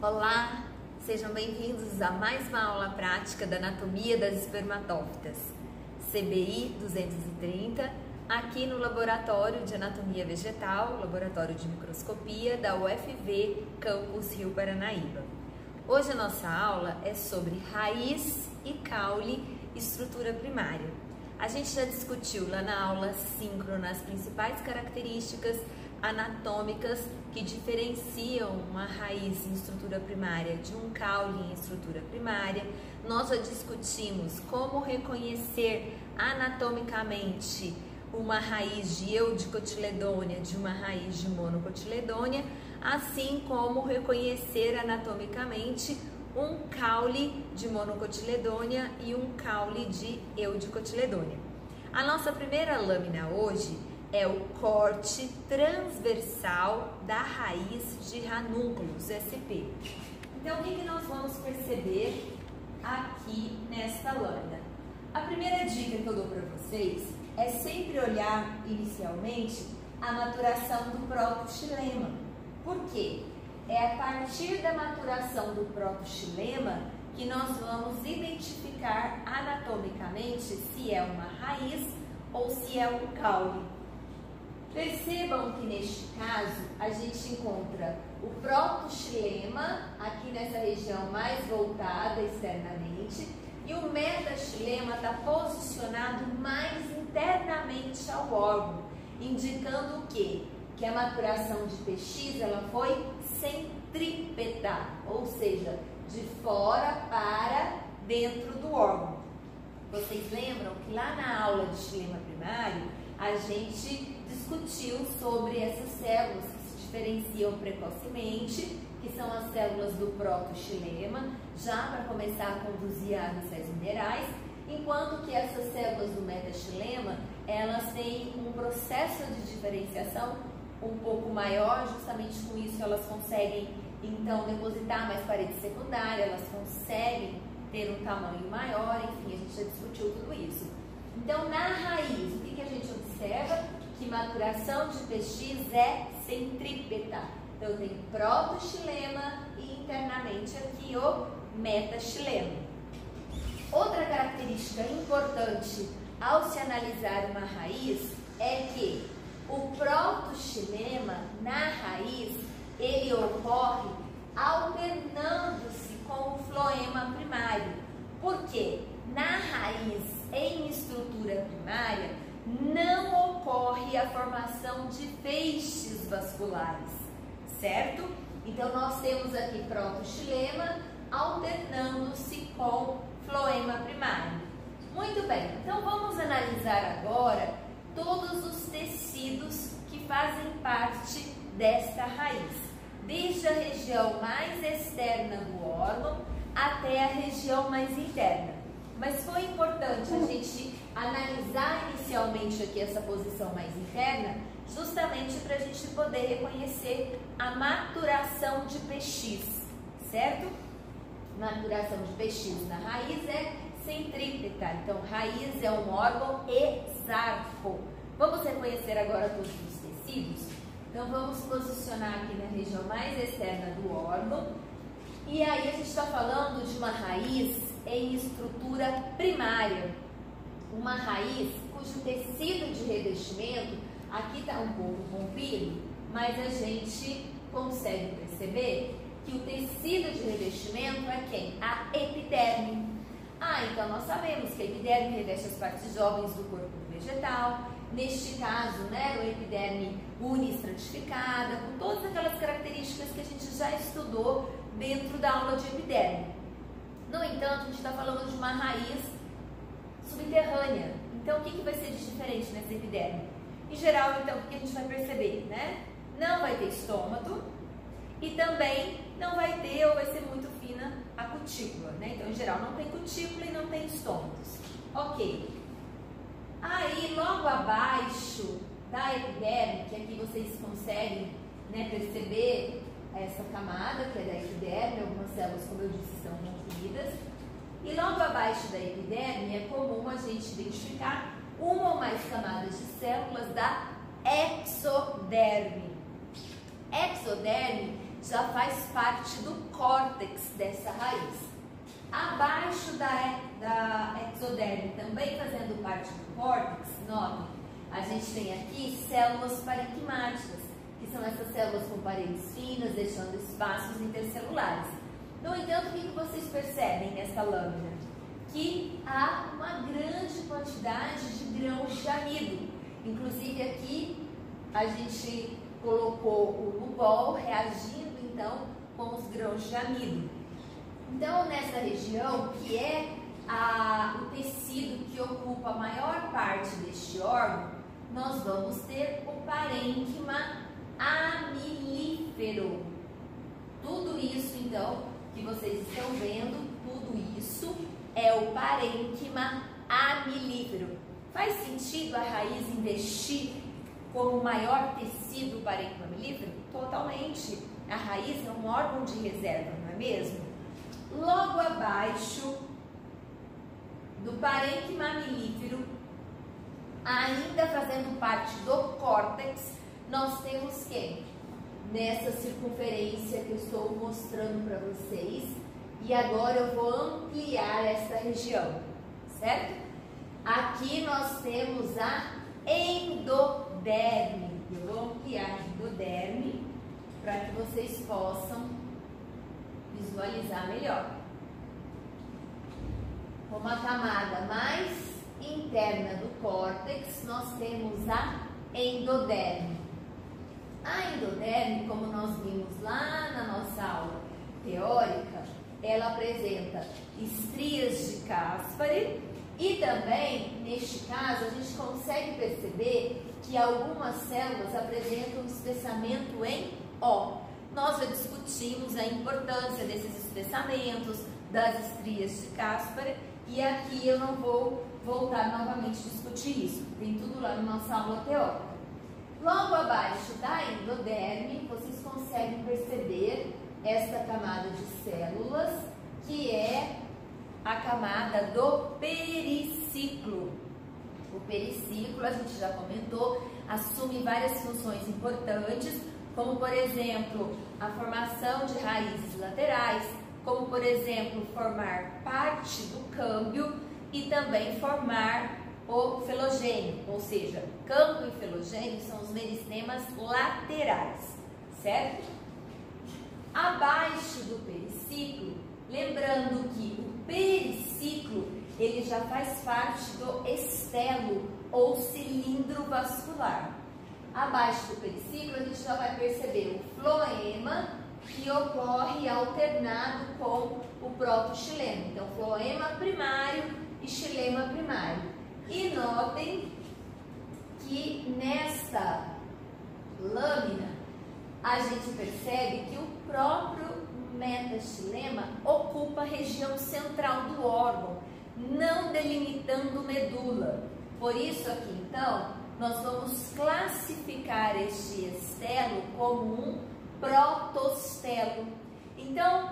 Olá, sejam bem-vindos a mais uma aula prática da anatomia das espermatófitas, CBI 230, aqui no Laboratório de Anatomia Vegetal, Laboratório de Microscopia da UFV, Campus Rio Paranaíba. Hoje a nossa aula é sobre raiz e caule, estrutura primária. A gente já discutiu lá na aula síncrona as principais características anatômicas que diferenciam uma raiz em estrutura primária de um caule em estrutura primária. Nós já discutimos como reconhecer anatomicamente uma raiz de eudicotiledônia de uma raiz de monocotiledônia, assim como reconhecer anatomicamente um caule de monocotiledônia e um caule de eudicotiledônia. A nossa primeira lâmina hoje é o corte transversal da raiz de ranúnculos, SP. Então, o que nós vamos perceber aqui nesta lâmina? A primeira dica que eu dou para vocês é sempre olhar inicialmente a maturação do protoxilema. Por quê? É a partir da maturação do protoxilema que nós vamos identificar anatomicamente se é uma raiz ou se é um caule. Percebam que neste caso a gente encontra o protoxilema aqui nessa região mais voltada externamente e o metaxilema está posicionado mais internamente ao órgão, indicando o quê? Que a maturação de PX ela foi centrípeta, ou seja, de fora para dentro do órgão. Vocês lembram que lá na aula de xilema primário a gente discutiu sobre essas células que se diferenciam precocemente, que são as células do protoxilema, já para começar a conduzir água e sais minerais, enquanto que essas células do metaxilema, elas têm um processo de diferenciação um pouco maior, justamente com isso elas conseguem então depositar mais parede secundária, elas conseguem ter um tamanho maior, enfim, a gente já discutiu tudo isso. Então, na raiz, o que a gente observa? Que maturação de PX é centrípeta. Então, eu tenho protoxilema e internamente aqui o metaxilema. Outra característica importante ao se analisar uma raiz é que o protoxilema na raiz, ele ocorre alternando-se com o floema primário. Por quê? Na raiz, em estrutura primária, não ocorre a formação de feixes vasculares, certo? Então, nós temos aqui protoxilema alternando-se com floema primário. Muito bem, então vamos analisar agora todos os tecidos que fazem parte desta raiz, desde a região mais externa do órgão até a região mais interna. Mas foi importante a gente analisar inicialmente aqui essa posição mais interna, justamente para a gente poder reconhecer a maturação de PX, certo? Maturação de PX na raiz é centrípeta, então raiz é um órgão exarco. Vamos reconhecer agora todos os tecidos? Então vamos posicionar aqui na região mais externa do órgão. E aí a gente está falando de uma raiz em estrutura primária. Uma raiz cujo tecido de revestimento aqui está um pouco comprido, mas a gente consegue perceber que o tecido de revestimento é quem? A epiderme. Então nós sabemos que a epiderme reveste as partes jovens do corpo vegetal. Neste caso, né, a epiderme uniestratificada, com todas aquelas características que a gente já estudou dentro da aula de epiderme. No entanto, a gente está falando de uma raiz subterrânea. Então, o que vai ser de diferente nessa epiderme? Em geral, então, o que a gente vai perceber, né? Não vai ter estômago e também não vai ter ou vai ser muito fina a cutícula, né? Então, em geral, não tem cutícula e não tem estômatos. Ok. Aí, logo abaixo da epiderme, que aqui vocês conseguem, né, perceber essa camada, que é da epiderme, algumas células, como eu disse, estão comprimidas. E logo abaixo da epiderme é comum a gente identificar uma ou mais camadas de células da exoderme. Exoderme já faz parte do córtex dessa raiz. Abaixo da exoderme, também fazendo parte do córtex, notem, a gente tem aqui células parenquimáticas, que são essas células com paredes finas, deixando espaços intercelulares. No entanto, o que vocês percebem nessa lâmina? Que há uma grande quantidade de grãos de amido. Inclusive aqui a gente colocou o lubol reagindo então com os grãos de amido. Então nessa região, que é o tecido que ocupa a maior parte deste órgão, nós vamos ter o parênquima amilífero. Tudo isso então que vocês estão vendo, tudo isso é o parênquima amilífero. Faz sentido a raiz investir como maior tecido o parênquima amilífero? Totalmente. A raiz é um órgão de reserva, não é mesmo? Logo abaixo do parênquima amilífero, ainda fazendo parte do córtex, nós temos quem? Nessa circunferência que eu estou mostrando para vocês. E agora eu vou ampliar essa região, certo? Aqui nós temos a endoderme. Eu vou ampliar a endoderme para que vocês possam visualizar melhor. Como a camada mais interna do córtex, nós temos a endoderme. A endoderme, como nós vimos lá na nossa aula teórica, ela apresenta estrias de Caspary e também, neste caso, a gente consegue perceber que algumas células apresentam espessamento em O. Nós já discutimos a importância desses espessamentos, das estrias de Caspary, e aqui eu não vou voltar novamente a discutir isso, tem tudo lá na nossa aula teórica. Logo abaixo da endoderme, vocês conseguem perceber esta camada de células, que é a camada do periciclo. O periciclo, a gente já comentou, assume várias funções importantes, como por exemplo, a formação de raízes laterais, como por exemplo, formar parte do câmbio e também formar o filogênio, ou seja, câmbio e filogênio são os meristemas laterais, certo? Abaixo do periciclo, lembrando que o periciclo ele já faz parte do estelo ou cilindro vascular. Abaixo do periciclo a gente já vai perceber o floema, que ocorre alternado com o protoxilema. Então, floema primário e xilema primário. E notem que nesta lâmina a gente percebe que o próprio metaxilema ocupa a região central do órgão, não delimitando medula. Por isso aqui então, nós vamos classificar este estelo como um protostelo. Então,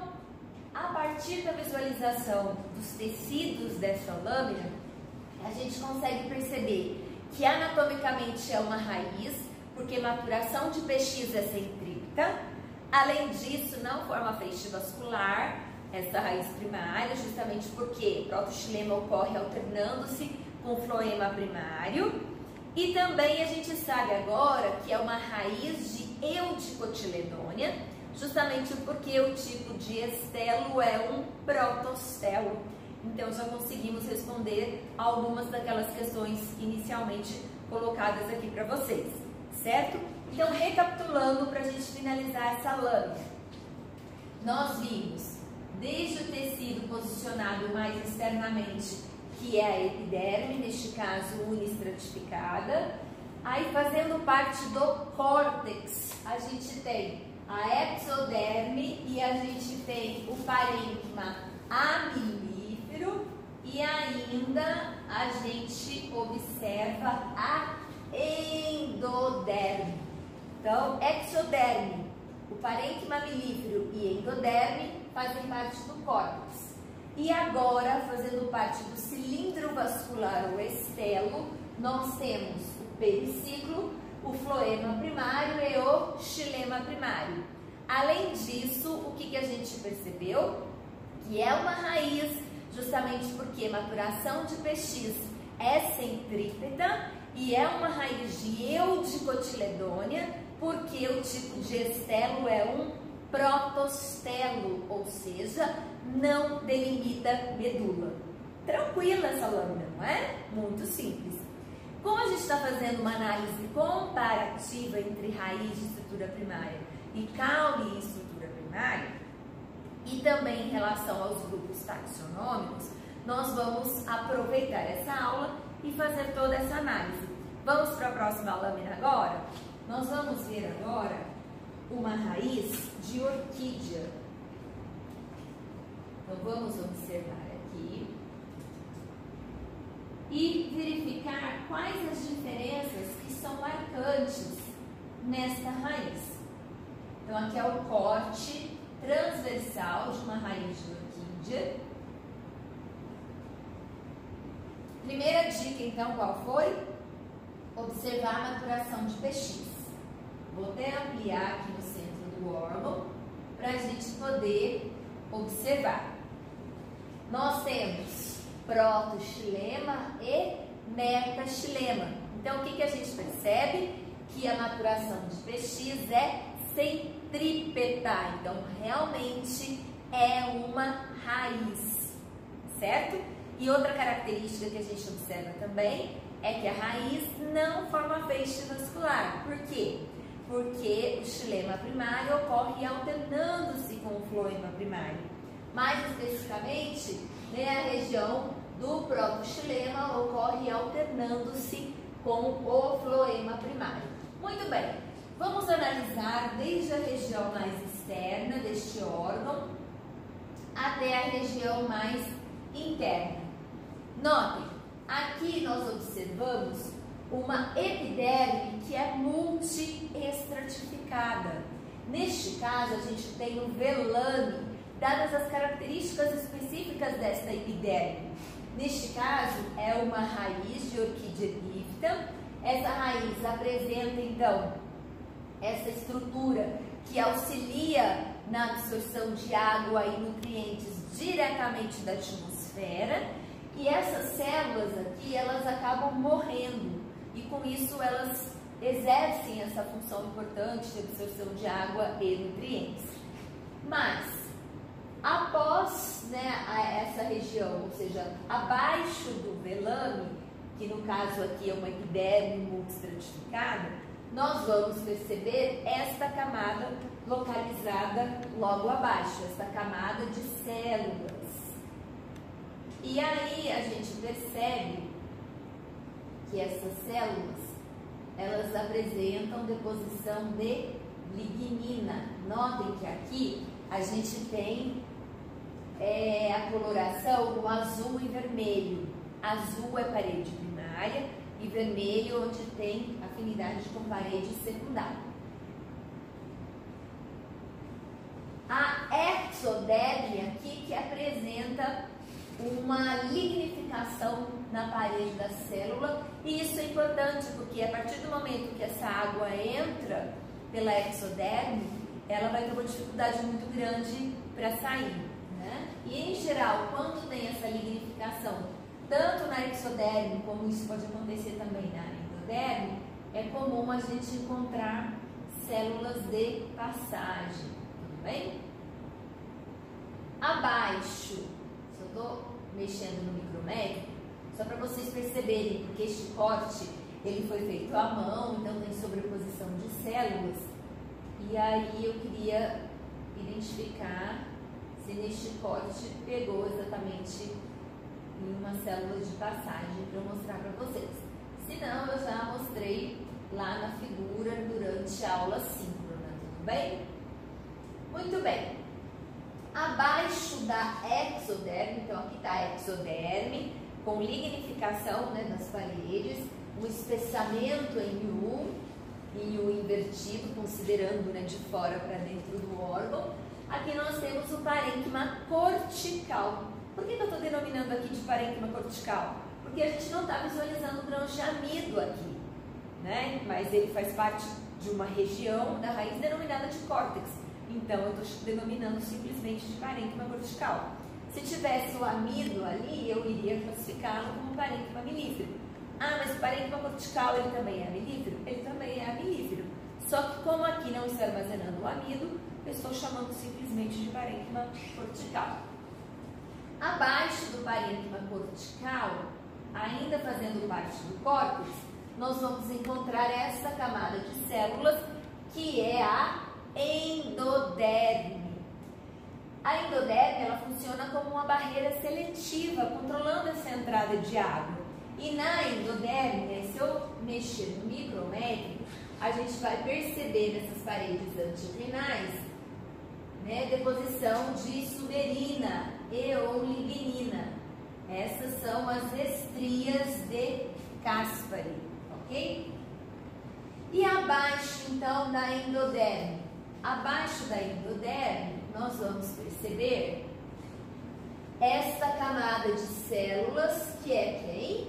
a partir da visualização dos tecidos dessa lâmina, a gente consegue perceber que anatomicamente é uma raiz, porque maturação de PX é centrípeta. Além disso, não forma feixe vascular, essa raiz primária, justamente porque o protoxilema ocorre alternando-se com o floema primário. E também a gente sabe agora que é uma raiz de eudicotiledônia, justamente porque o tipo de estelo é um protostelo. Então já conseguimos responder algumas daquelas questões inicialmente colocadas aqui para vocês, certo? Então, recapitulando para a gente finalizar essa lâmina, nós vimos desde o tecido posicionado mais externamente, que é a epiderme, neste caso unistratificada, aí fazendo parte do córtex, a gente tem a exoderme e a gente tem o parênquima amilífero e ainda a gente observa a endoderme. Então, exoderme, o parênquima amilífero e endoderme fazem parte do córtex. E agora, fazendo parte do cilindro vascular ou estelo, nós temos o periciclo, o floema primário e o xilema primário. Além disso, o que a gente percebeu? Que é uma raiz, justamente porque maturação de PX é centrípeta e é uma raiz de eudicotiledônia, porque o tipo de estelo é um protostelo, ou seja, não delimita medula. Tranquila essa lâmina, não é? Muito simples. Como a gente está fazendo uma análise comparativa entre raiz de estrutura primária e caule e estrutura primária, e também em relação aos grupos taxonômicos, nós vamos aproveitar essa aula e fazer toda essa análise. Vamos para a próxima lâmina agora? Nós vamos ver agora uma raiz de orquídea. Então vamos observar aqui e verificar quais as diferenças que são marcantes nesta raiz. Então aqui é o corte transversal de uma raiz de orquídea. Primeira dica, então, qual foi? Observar a maturação de PX. Vou até ampliar aqui no centro do órgão para a gente poder observar. Nós temos protoxilema e metaxilema. Então, o que a gente percebe? Que a maturação de PX é centrípeta. Então, realmente é uma raiz, certo? E outra característica que a gente observa também é que a raiz não forma feixe vascular. Por quê? Porque o xilema primário ocorre alternando-se com o floema primário. Mais especificamente, a região do protoxilema ocorre alternando-se com o floema primário. Muito bem, vamos analisar desde a região mais externa deste órgão até a região mais interna. Notem, aqui nós observamos uma epiderme que é multiestratificada. Neste caso, a gente tem um velame, dadas as características específicas desta epiderme. Neste caso, é uma raiz de orquídea epífita. Essa raiz apresenta, então, essa estrutura que auxilia na absorção de água e nutrientes diretamente da atmosfera. E essas células aqui, elas acabam morrendo. E com isso, elas exercem essa função importante de absorção de água e nutrientes. Mas, após essa região, ou seja, abaixo do velame, que no caso aqui é uma epiderme multiestratificada, nós vamos perceber esta camada localizada logo abaixo, esta camada de células. E aí a gente percebe que essas células, elas apresentam deposição de lignina. Notem que aqui a gente tem a coloração no azul e vermelho. Azul é parede primária e vermelho onde tem afinidade com parede secundária. A exoderme aqui que apresenta uma lignificação na parede da célula, e isso é importante porque a partir do momento que essa água entra pela exoderme, ela vai ter uma dificuldade muito grande para sair, né? E em geral, quando tem essa lignificação, tanto na exoderme como isso pode acontecer também na endoderme, é comum a gente encontrar células de passagem, tudo bem? Abaixo, se eu estou mexendo no micrométrico, só para vocês perceberem, porque este corte ele foi feito à mão, então tem sobreposição de células, e aí eu queria identificar se neste corte pegou exatamente em uma célula de passagem para eu mostrar para vocês. Se não, eu já mostrei lá na figura durante a aula síncrona, tudo bem? Muito bem. Abaixo da exoderme, então aqui está a exoderme, com lignificação das paredes, um espessamento em U invertido, considerando de fora para dentro do órgão. Aqui nós temos o parênquima cortical. Por que eu estou denominando aqui de parênquima cortical? Porque a gente não está visualizando o grão de amido aqui, né? Mas ele faz parte de uma região da raiz denominada de córtex. então eu estou denominando simplesmente de parênquima cortical. Se tivesse o amido ali, eu iria classificá-lo como parênquima milífero. Ah, mas o parênquima cortical ele também é amilífero? Ele também é amilífero. Só que como aqui não está armazenando o amido, eu estou chamando simplesmente de parênquima cortical. Abaixo do parênquima cortical, ainda fazendo parte do córtex, nós vamos encontrar essa camada de células que é a endoderme. A endoderme ela funciona como uma barreira seletiva, controlando essa entrada de água. E na endoderme, se eu mexer no micrométrico, a gente vai perceber nessas paredes antirrenais, né, deposição de suberina e ou lignina. Essas são as estrias de Caspary, ok? E abaixo, então, da endoderme? Abaixo da endoderme, nós vamos perceber esta camada de células, que é quem?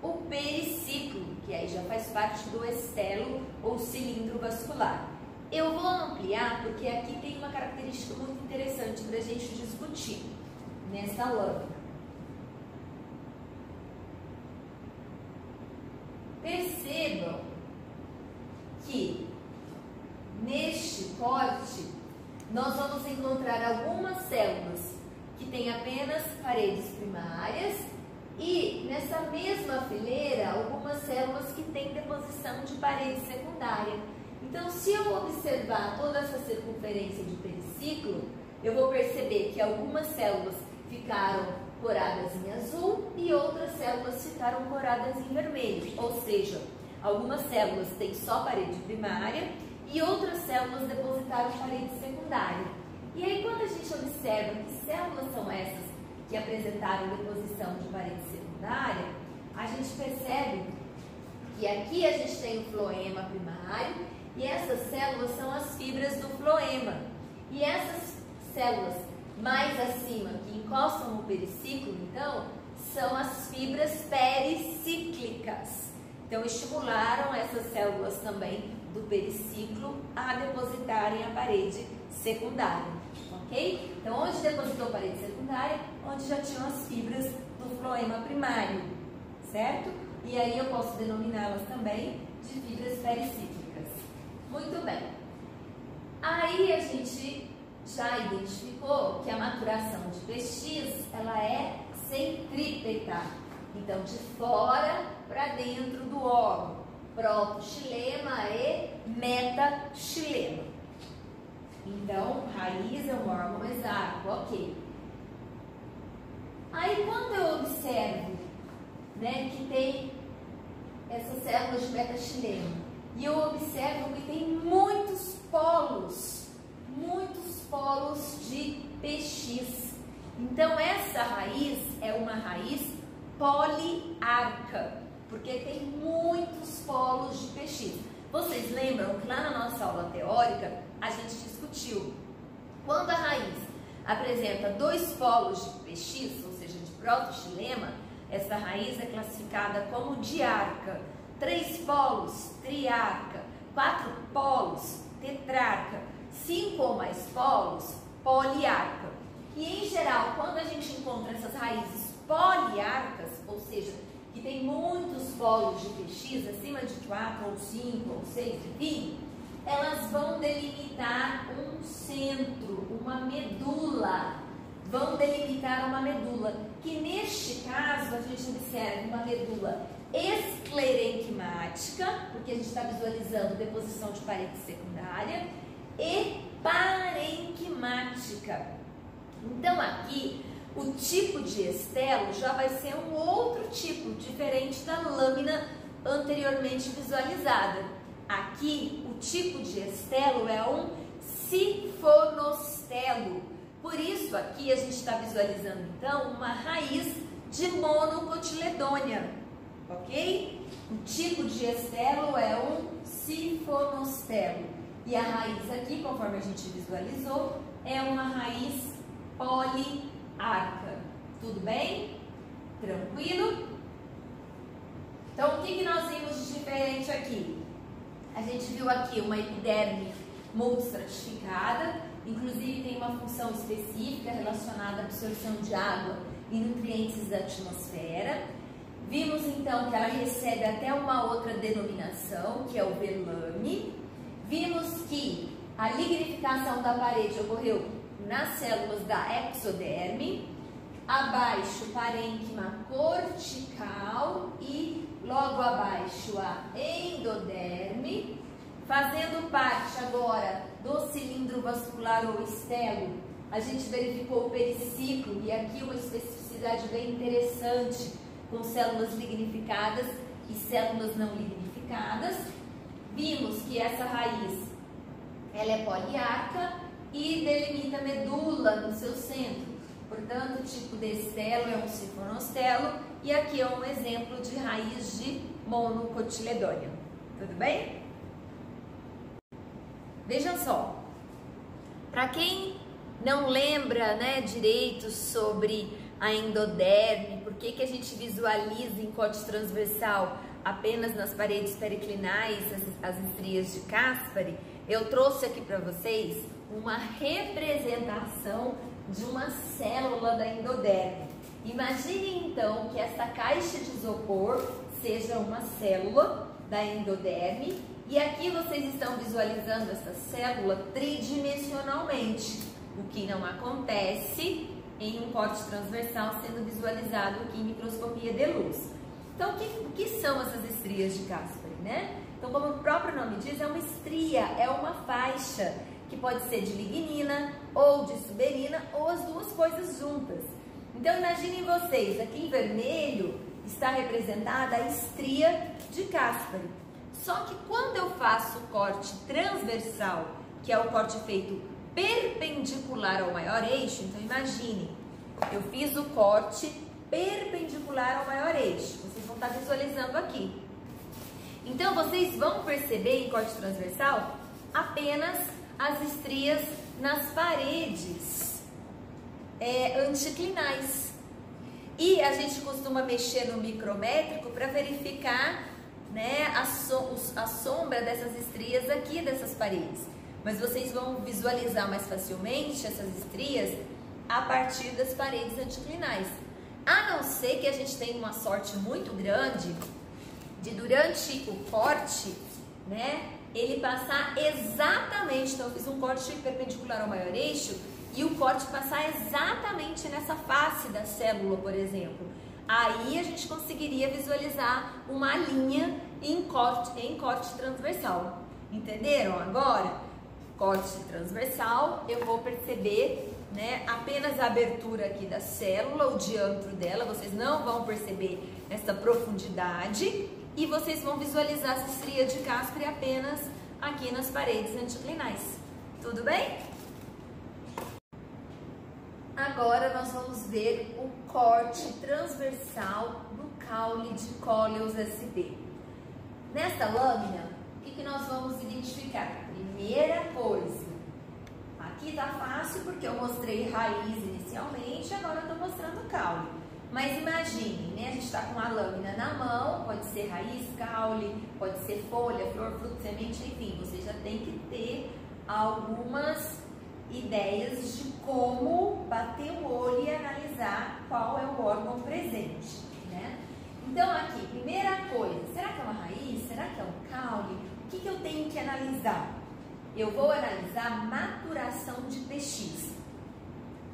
O periciclo, que aí já faz parte do estelo ou cilindro vascular. Eu vou ampliar porque aqui tem uma característica muito interessante para a gente discutir nessa lâmina. Percebam que neste corte nós vamos encontrar algumas células que têm apenas paredes primárias e nessa mesma fileira algumas células que têm deposição de parede secundária. Então, se eu observar toda essa circunferência de periciclo, eu vou perceber que algumas células ficaram coradas em azul e outras células ficaram coradas em vermelho, ou seja, algumas células têm só parede primária e outras células depositaram parede secundária. E aí, quando a gente observa que células são essas que apresentaram deposição de parede secundária, a gente percebe que aqui a gente tem o floema primário e essas células são as fibras do floema. E essas células mais acima, que encostam no periciclo, então, são as fibras pericíclicas. Então, estimularam essas células também do periciclo a depositarem a parede secundária, ok? Então, onde depositou a parede secundária? Onde já tinham as fibras do floema primário, certo? E aí eu posso denominá-las também de fibras pericíclicas. Muito bem. Aí a gente já identificou que a maturação de PX, ela é centrípeta. Então, de fora para dentro do órgão. Protoxilema e metaxilema. Então, raiz é um órgão exarco, ok. Aí, quando eu observo, né, que tem essas células de metaxilema, e eu observo que tem muitos polos de PX. Então, essa raiz é uma raiz poliarca, porque tem muitos polos de PX. Vocês lembram que lá na nossa aula teórica a gente discutiu, quando a raiz apresenta 2 polos de PX, ou seja, de protoxilema, essa raiz é classificada como diarca. 3 polos, triarca. 4 polos, tetrarca. 5 ou mais polos, poliarca. E em geral, quando a gente encontra essas raízes poliarcas, ou seja, que tem muitos polos de PX, acima de 4 ou 5 ou 6, enfim, elas vão delimitar um centro, uma medula. Vão delimitar uma medula, que neste caso a gente observa uma medula esclerenquimmática, porque a gente está visualizando deposição de parede secundária, e parenquimmática. Então aqui o tipo de estelo já vai ser um outro tipo, diferente da lâmina anteriormente visualizada. Aqui o tipo de estelo é um sifonostelo. Por isso aqui a gente está visualizando então uma raiz de monocotiledônia, ok? O tipo de estelo é um sifonostelo. E a raiz aqui, conforme a gente visualizou, é uma raiz poliarca. Tudo bem? Tranquilo? Então, o que nós vimos de diferente aqui? A gente viu aqui uma epiderme multistratificada, inclusive tem uma função específica relacionada à absorção de água e nutrientes da atmosfera. Vimos então que ela recebe até uma outra denominação, que é o velame. Vimos que a lignificação da parede ocorreu nas células da exoderme, abaixo parênquima cortical e logo abaixo a endoderme, fazendo parte agora do cilindro vascular ou estelo. A gente verificou o periciclo e aqui uma especificidade bem interessante com células lignificadas e células não lignificadas. Vimos que essa raiz ela é poliarca e delimita a medula no seu centro. Portanto, o tipo de estelo é um sifonostelo e aqui é um exemplo de raiz de monocotiledônio. Tudo bem? Vejam só, para quem não lembra, né, direito sobre a endoderme, por que a gente visualiza em corte transversal apenas nas paredes periclinais as estrias de Caspary, eu trouxe aqui para vocês uma representação de uma célula da endoderme. Imagine então que essa caixa de isopor seja uma célula da endoderme e aqui vocês estão visualizando essa célula tridimensionalmente, o que não acontece em um corte transversal sendo visualizado aqui em microscopia de luz. Então, o que são essas estrias de Caspary, né? Então, como o próprio nome diz, é uma estria, é uma faixa que pode ser de lignina ou de suberina ou as duas coisas juntas. Então, imaginem vocês, aqui em vermelho está representada a estria de Caspary. Só que quando eu faço o corte transversal, que é o corte feito perpendicular ao maior eixo, então imagine, eu fiz o corte perpendicular ao maior eixo, vocês vão estar visualizando aqui. Então vocês vão perceber em corte transversal apenas as estrias nas paredes anticlinais. E a gente costuma mexer no micrométrico para verificar, né, a sombra dessas estrias aqui dessas paredes. Mas vocês vão visualizar mais facilmente essas estrias a partir das paredes anticlinais. A não ser que a gente tenha uma sorte muito grande de durante o corte, né, ele passar exatamente, então eu fiz um corte perpendicular ao maior eixo e o corte passar exatamente nessa face da célula, por exemplo. Aí a gente conseguiria visualizar uma linha em corte transversal. Entenderam agora? Corte transversal, eu vou perceber, né, apenas a abertura aqui da célula, o diâmetro dela, vocês não vão perceber essa profundidade e vocês vão visualizar essa estria de Caspary apenas aqui nas paredes anticlinais. Tudo bem? Agora nós vamos ver o corte transversal do caule de Coleus sp. Nesta lâmina, o que nós vamos identificar? Primeira coisa, aqui tá fácil porque eu mostrei raiz inicialmente, agora eu tô mostrando caule. Mas imagine, né, a gente tá com a lâmina na mão, pode ser raiz, caule, pode ser folha, flor, fruto, semente, enfim, você já tem que ter algumas ideias de como bater o olho e analisar qual é o órgão presente, né? Então aqui, primeira coisa, será que é uma raiz? Será que é um caule? O que eu tenho que analisar? Eu vou analisar maturação de PX.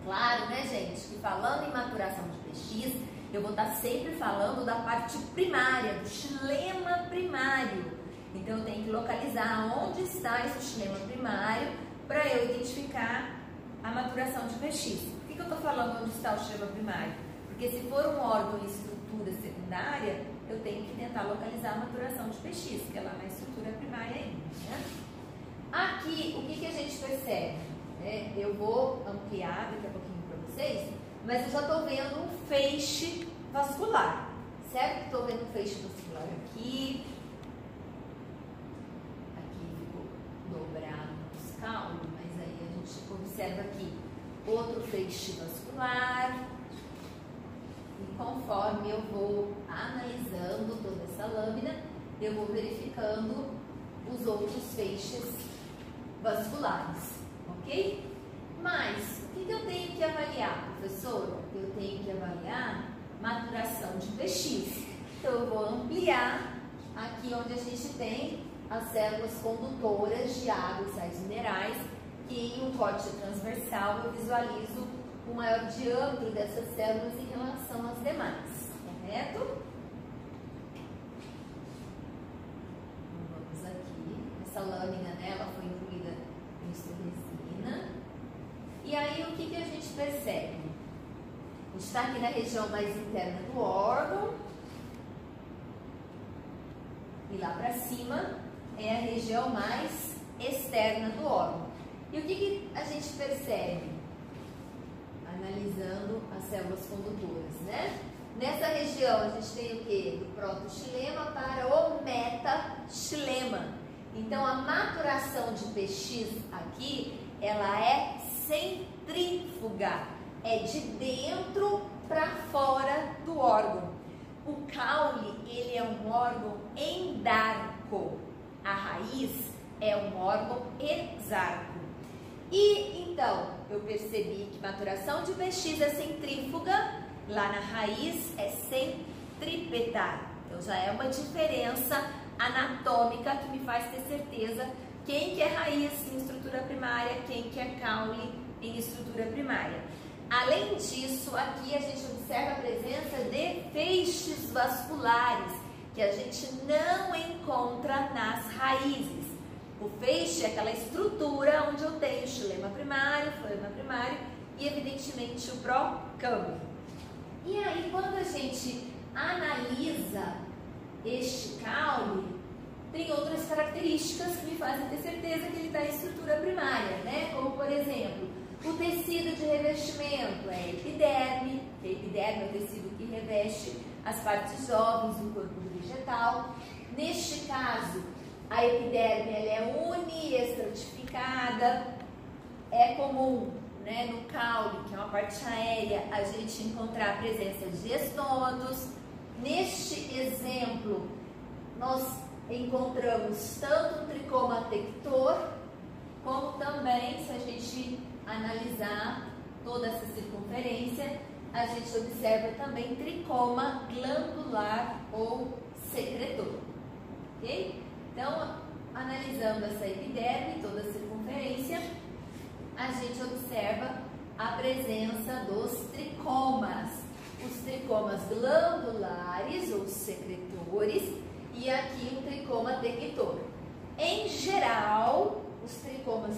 Claro, né, gente, que falando em maturação de PX, eu vou estar sempre falando da parte primária, do xilema primário. Então eu tenho que localizar onde está esse xilema primário para eu identificar a maturação de PX. Por que eu estou falando onde está o xilema primário? Porque se for um órgão em estrutura secundária, eu tenho que tentar localizar a maturação de PX, que é lá na estrutura primária ainda, né? Aqui, o que a gente percebe? Eu vou ampliar daqui a pouquinho para vocês, mas eu já estou vendo um feixe vascular, certo? Estou vendo um feixe vascular aqui. Aqui ficou dobrado os caules, mas aí a gente observa aqui outro feixe vascular. E conforme eu vou analisando toda essa lâmina, eu vou verificando os outros feixes vasculares, ok? Mas, o que eu tenho que avaliar, professor? Eu tenho que avaliar maturação de PX. Então, eu vou ampliar aqui onde a gente tem as células condutoras de água e sais minerais, que em um corte transversal eu visualizo o maior diâmetro dessas células em relação às demais, correto? Vamos aqui, essa lâmina, né, ela foi incluída em historesina. E aí, o que a gente percebe? A gente está aqui na região mais interna do órgão, e lá para cima é a região mais externa do órgão. E o que a gente percebe? Analisando as células condutoras, né? Nessa região a gente tem o que? Do protoxilema para o metaxilema. Então a maturação de PX aqui, ela é centrífuga, é de dentro para fora do órgão. O caule, ele é um órgão endarco, a raiz é um órgão exarco. E então, eu percebi que maturação de PX é centrífuga, lá na raiz é centripetal. Então já é uma diferença anatômica que me faz ter certeza quem que é raiz em estrutura primária, quem que é caule em estrutura primária. Além disso, aqui a gente observa a presença de feixes vasculares, que a gente não encontra nas raízes. O feixe é aquela estrutura onde eu tenho xilema primário, floema primário e, evidentemente, o procâmbio. E aí, quando a gente analisa este caule, tem outras características que me fazem ter certeza que ele está em estrutura primária, né? Como, por exemplo, o tecido de revestimento é a epiderme, que a epiderme é o tecido que reveste as partes jovens do corpo do vegetal. Neste caso, a epiderme ela é uniestratificada. É comum, né, no caule, que é uma parte aérea, a gente encontrar a presença de estomatos. Neste exemplo, nós encontramos tanto um tricoma tector, como também, se a gente analisar toda essa circunferência, a gente observa também tricoma glandular ou secretor, ok? Então, analisando essa epiderme, toda a circunferência, a gente observa a presença dos tricomas. Os tricomas glandulares ou secretores e aqui o tricoma tector. Em geral, os tricomas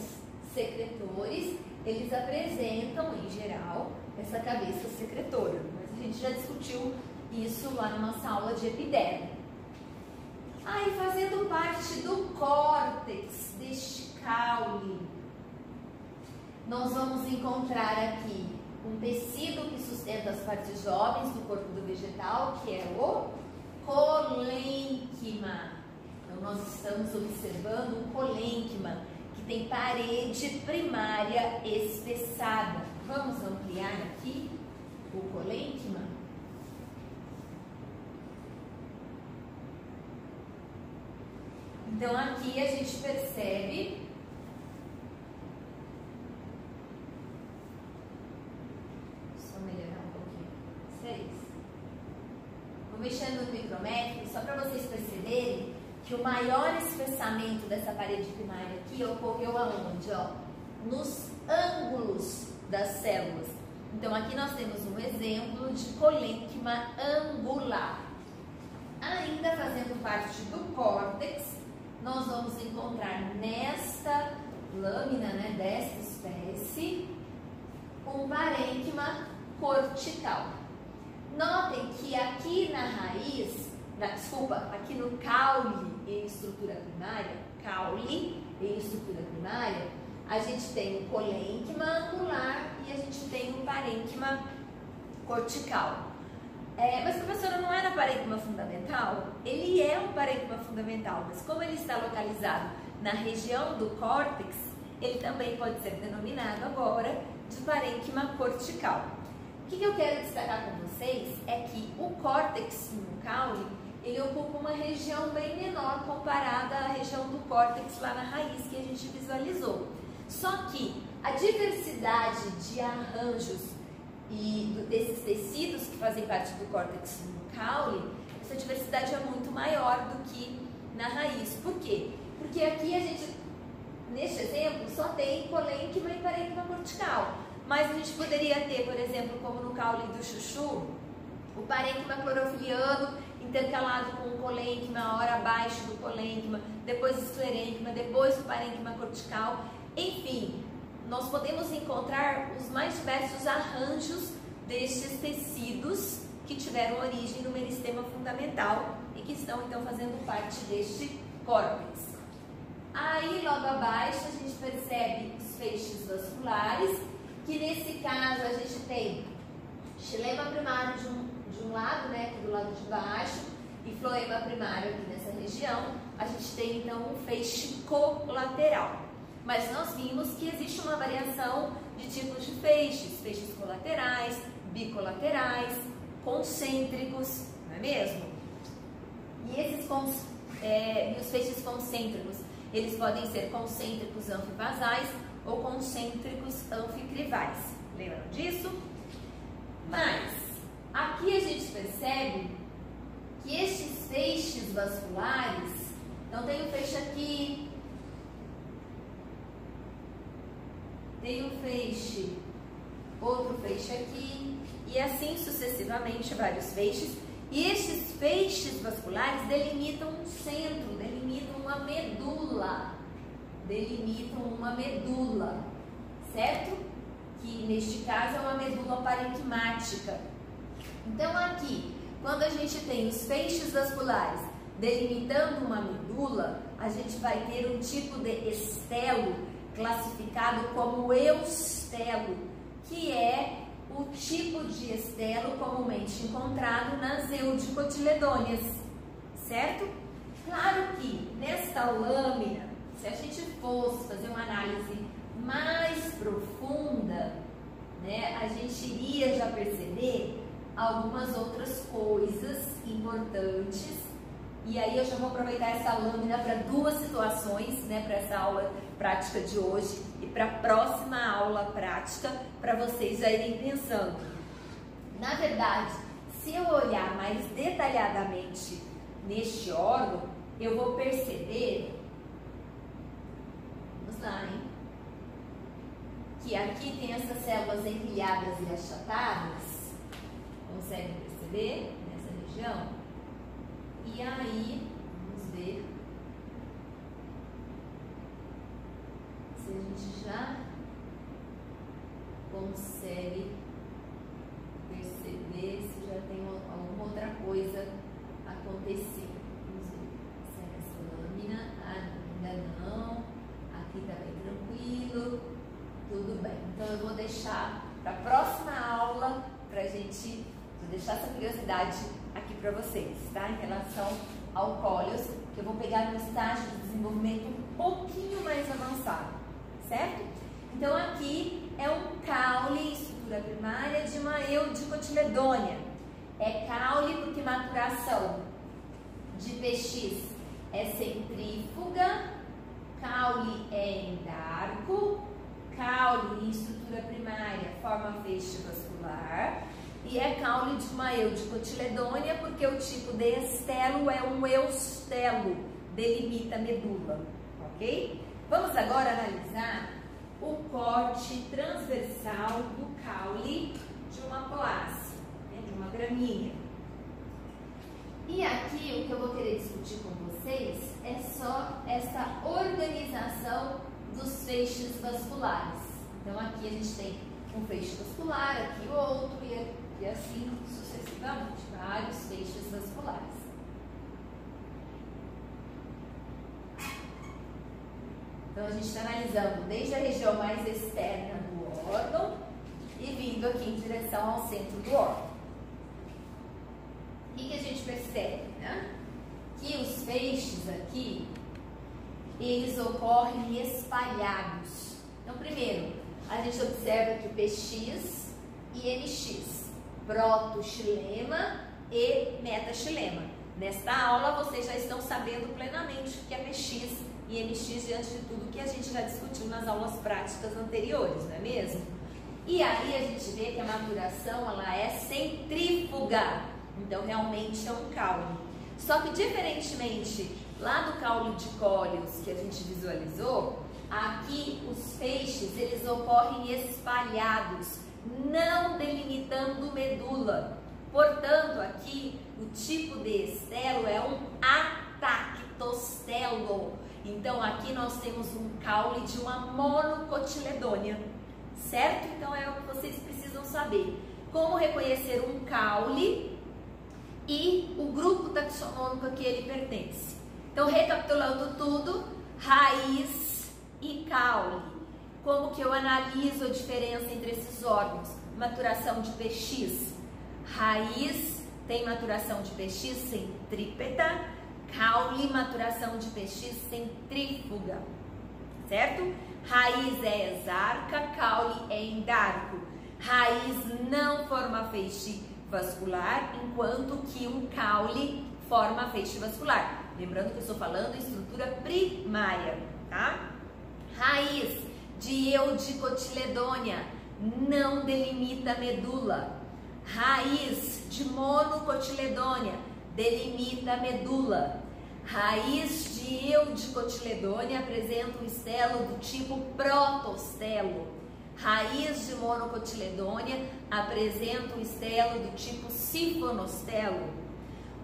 secretores, eles apresentam, em geral, essa cabeça secretora. Mas a gente já discutiu isso lá na nossa aula de epiderme. Aí, fazendo parte do córtex deste caule, nós vamos encontrar aqui um tecido que sustenta as partes jovens do corpo do vegetal, que é o colênquima. Então, nós estamos observando um colênquima que tem parede primária espessada. Vamos ampliar aqui o colênquima. Então, aqui a gente percebe mexendo no micrométrico, só para vocês perceberem que o maior espessamento dessa parede primária aqui ocorreu aonde? Ó, nos ângulos das células. Então, aqui nós temos um exemplo de colênquima angular. Ainda fazendo parte do córtex, nós vamos encontrar nesta lâmina, né, desta espécie, um parênquima cortical. Notem que aqui na raiz, aqui no caule em estrutura primária, a gente tem um colênquima angular e a gente tem um parênquima cortical. Mas, professora, não era parênquima fundamental? Ele é um parênquima fundamental, mas como ele está localizado na região do córtex, ele também pode ser denominado agora de parênquima cortical. O que eu quero destacar com vocês é que o córtex no caule, ele ocupa uma região bem menor comparada à região do córtex lá na raiz que a gente visualizou. Só que a diversidade de arranjos e desses tecidos que fazem parte do córtex no caule, essa diversidade é muito maior do que na raiz. Por quê? Porque aqui a gente, neste exemplo, só tem polênquima e parênquima cortical. Mas a gente poderia ter, por exemplo, como no caule do chuchu, o parênquima clorofiliano intercalado com o colênquima, ora abaixo do colênquima, depois o esclerênquima, depois o parênquima cortical. Enfim, nós podemos encontrar os mais diversos arranjos destes tecidos que tiveram origem no meristema fundamental e que estão então fazendo parte deste córtex. Aí logo abaixo a gente percebe os feixes vasculares, que nesse caso a gente tem xilema primário de um lado, né, aqui do lado de baixo, e floema primário aqui nessa região. A gente tem então um feixe colateral. Mas nós vimos que existe uma variação de tipos de feixes, feixes colaterais, bicolaterais, concêntricos, não é mesmo? E os feixes concêntricos, eles podem ser concêntricos anfivasais ou concêntricos anficrivais. Lembram disso? Mas aqui a gente percebe que estes feixes vasculares, então tem um feixe aqui, tem um feixe, outro feixe aqui, e assim sucessivamente vários feixes. E estes feixes vasculares delimitam um centro, delimitam uma medula, certo? Que neste caso é uma medula parenquimática. Então aqui, quando a gente tem os feixes vasculares delimitando uma medula, a gente vai ter um tipo de estelo classificado como eustelo, que é o tipo de estelo comumente encontrado nas eudicotiledôneas, certo? Claro que nesta lâmina, se a gente fosse fazer uma análise mais profunda, né, a gente iria já perceber algumas outras coisas importantes. E aí eu já vou aproveitar essa lâmina para duas situações, né, para essa aula prática de hoje e para a próxima aula prática, para vocês já irem pensando. Na verdade, se eu olhar mais detalhadamente neste órgão, eu vou perceber, vamos lá, hein, que aqui tem essas células empilhadas e achatadas, conseguem perceber nessa região? E aí, vamos ver se a gente já consegue perceber se já tem alguma outra coisa acontecendo. Vamos ver se é essa lâmina. Ainda não. Aqui tá bem tranquilo. Tudo bem. Então eu vou deixar para a próxima aula pra gente, vou deixar essa curiosidade aqui para vocês, tá? Em relação ao cóleus, que eu vou pegar no estágio de desenvolvimento um pouquinho mais avançado, certo? Então aqui é um caule, estrutura primária de uma eudicotiledônea. É caule porque maturação de PX é centrífuga, caule é endarco, caule em estrutura primária forma feixe vascular. E é caule de uma eudicotiledônea porque o tipo de estelo é um eustelo, delimita a medula, ok? Vamos agora analisar o corte transversal do caule de uma poácea, né, de uma gramínea. E aqui o que eu vou querer discutir com vocês é só essa organização dos feixes vasculares. Então aqui a gente tem um feixe vascular, aqui outro e assim sucessivamente, vários feixes vasculares. Então a gente está analisando desde a região mais externa do órgão e vindo aqui em direção ao centro do órgão. O que a gente percebe, né? Que os feixes aqui, eles ocorrem espalhados. Então primeiro, a gente observa aqui PX e MX, protoxilema e metaxilema. Nesta aula vocês já estão sabendo plenamente o que é PX e MX diante de tudo que a gente já discutiu nas aulas práticas anteriores, não é mesmo? E aí a gente vê que a maturação ela é centrífuga, então realmente é um caule. Só que diferentemente lá do caule de Collius que a gente visualizou, aqui os feixes eles ocorrem espalhados, não delimitando medula. Portanto, aqui o tipo de estelo é um atactostelo. Então aqui nós temos um caule de uma monocotiledônia, certo? Então é o que vocês precisam saber. Como reconhecer um caule e o grupo taxonômico a que ele pertence. Então, recapitulando tudo, raiz e caule. Como que eu analiso a diferença entre esses órgãos? Maturação de PX. Raiz tem maturação de PX centrípeta, caule maturação de PX centrífuga, certo? Raiz é exarca, caule é endarco. Raiz não forma feixe vascular, enquanto que um caule forma feixe vascular. Lembrando que eu estou falando em estrutura primária, tá? Raiz de eudicotiledônia não delimita medula. Raiz de monocotiledônia delimita medula. Raiz de eudicotiledônia apresenta um estelo do tipo protostelo. Raiz de monocotiledônia apresenta um estelo do tipo sifonostelo.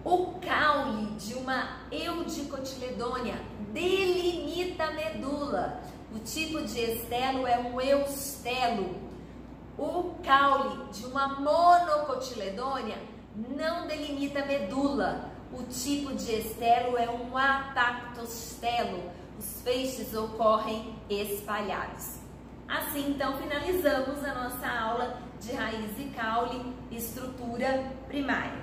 O caule de uma eudicotiledônia delimita a medula. O tipo de estelo é um eustelo. O caule de uma monocotiledônia não delimita a medula. O tipo de estelo é um atactostelo. Os feixes ocorrem espalhados. Assim, então, finalizamos a nossa aula de raiz e caule, estrutura primária.